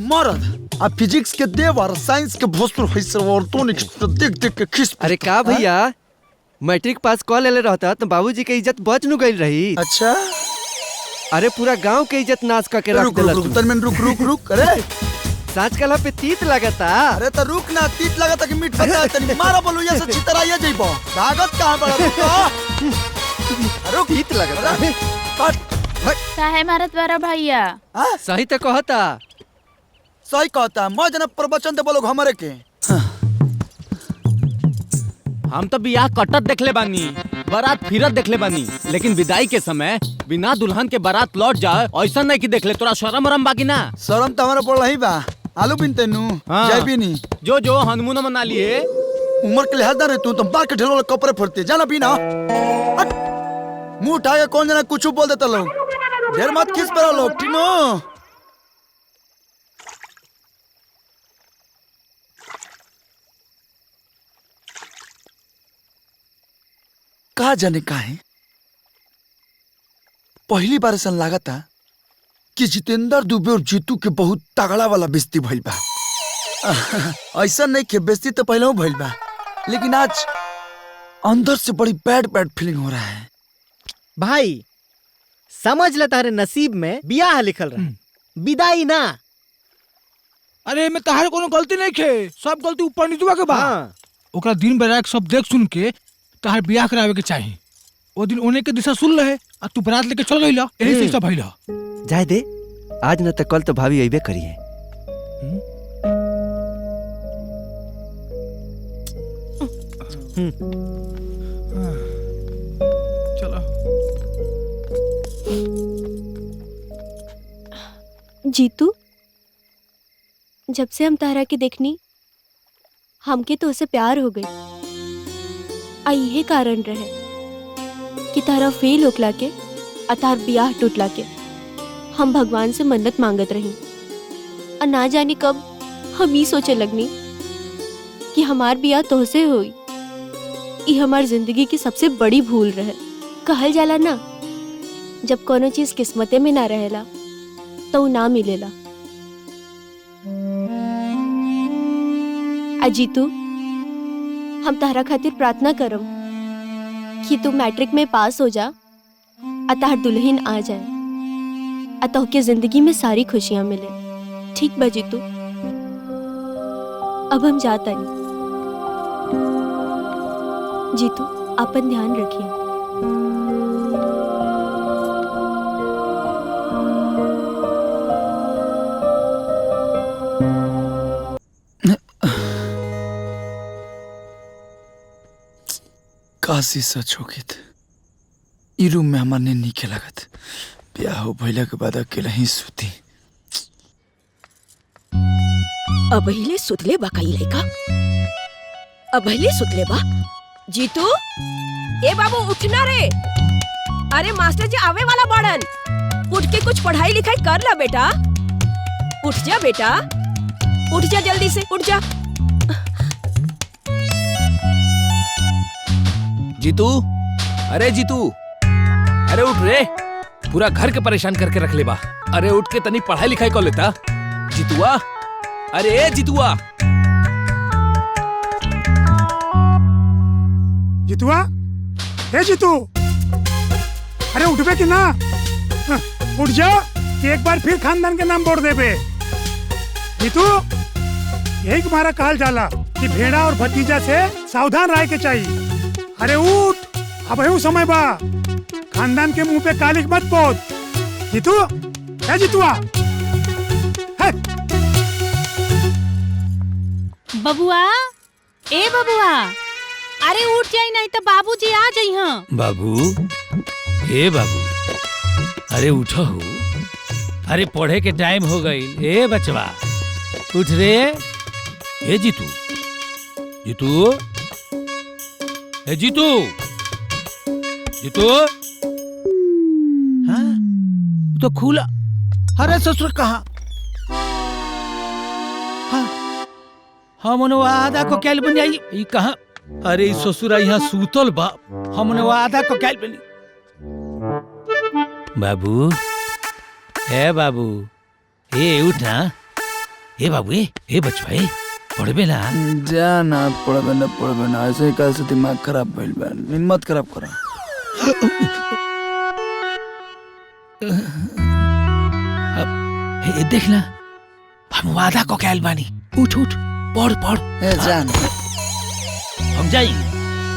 मरद आ फिजिक्स के देवर साइंस के भोसपुर भैसर औरतों ने देख देख के खिस। अरे का भैया मैट्रिक पास कर ले रहता तो बाबूजी के इज्जत बच नु गई रही। अच्छा अरे पूरा गांव के इज्जत नाश करके रख देला। रुक अरे साच कला पे तीत लगता। अरे तो रुक ना, तीत लगता कि मीठ बता तनी मारा बोलू ये से चितराइए जइबो। भागत कहां बड़ा रुक तीत लगता। काहे मारत बारा भैया? सही तो कहता। सही कहता। मैं जना प्रवचन दे बोलो हमरे के। हम तो बियाह कटत देखले बानी, बारात फिरत देखले बानी, लेकिन विदाई के समय बिना दुल्हन के बारात लौट जाए ऐसा नहीं कि देखले। तोरा शर्म वरम बाकी ना? शर्म तो हमारा पड़ रही बा। आलू बिनते नु जय भी नहीं जो हनुमान मना लिए। उम्र के लिहाज ना रे तू तो बाल के ढेलो कपड़े फड़ते जाना भी ना। मुंह उठा के कौन जना कुछ बोल देता लोग। ढेर मत खिस पड़ा लोग टीनो। कहा जाने काहे पहली बार ऐसा लगा था कि जितेंद्र दुबे और जीतू के बहुत तगड़ा वाला बेइज्जती भइल बा। ऐसा नहीं कि बेइज्जती तो पहले भइल बा, लेकिन आज अंदर से बड़ी बैड फीलिंग हो रहा है। भाई समझ ले तारे नसीब में बियाह लिखल रहा, विदाई ना। अरे मैं तारे कोनो गलती नहीं खे, सब गलती ऊपर नीचवा के बा। ओकरा दिन बेरात सब देख सुन के तार बियाह करावे के चाहिए। वो दिन ओने के दिशा सुन रहे आ तू बारात लेके चल गइला, यही से सब भइला। जाए दे, आज न तो कल तो भाभी अइबे करिए। चलो जीतू, जब से हम तारा के देखनी हमके तो उसे प्यार हो गई। यही कारण रहे कि तारा फेल होकला के तार बियाह टूटला के हम भगवान से मन्नत मांगत रही। और ना जाने कब हम ही सोचे लगनी कि हमार बियाह तोहसे होई। ये हमार जिंदगी की सबसे बड़ी भूल रहे। कहल जाला ना, जब कोनो चीज किस्मते में ना रहेला तो ना मिलेला। अजीतू, हम तारा खातिर प्रार्थना करम कि तू मैट्रिक में पास हो जा, तार दुल्हन आ जाए, तोहके जिंदगी में सारी खुशियां मिले। ठीक बा जीतू, अब हम जाता नहीं। जीतू, अपन ध्यान रखिए। काशी सच होगित ई रूम में हमार ने नीके लागत। ब्याह हो भइला के बाद अकेला ही सुती। अबहिले सुतले बा कई लइका, अबहिले सुतले बा। जीतू, ए बाबू उठना रे। अरे मास्टर जी आवे वाला बाड़न, उठ के कुछ पढ़ाई लिखाई कर ला बेटा। उठ जा बेटा, उठ जा जल्दी से, उठ जा। जीतू, अरे जीतू, अरे उठ रे, पूरा घर के परेशान करके रख ले बा। अरे उठ के तनी पढ़ाई लिखाई कर लेता। जीतुआ, अरे जीतुआ। जीतुआ, हे जीतू, अरे उठबे कि ना? उठ जा, एक बार फिर खानदान के नाम बोल देबे। जीतू, यही तुम्हारा कहल जाला कि भेड़ा और भतीजा से सावधान रहे के चाहिए। अरे उठ, अब है समय बा। खानदान के मुंह पे कालिक मत पोत। जीतू, है जीतुआ, है। बबुआ, ए बबुआ, अरे उठ जाई नहीं तो बाबूजी आ जाई। हाँ बाबू, ए बाबू, अरे उठो हो। अरे पढ़े के टाइम हो गई। ए बचवा उठ रे। ए जीतू, जीतू, ए जीतू, जीतू। हाँ तो खुला। अरे ससुर कहाँ? हमने आधा को कैल बन आई। ई कहाँ? अरे ससुरा यहाँ सूतल बा। हमने आधा को कैल बनी। बाबू, ए बाबू, ए उठा। ए बाबू ए बचवा पढ़बे ना। जा ना पढ़बे ना ऐसे ही कल से दिमाग खराब भइल बा हिम्मत खराब करा। देख ना हम वादा को कैल बानी। उठ पढ़ ए जान हम जाई।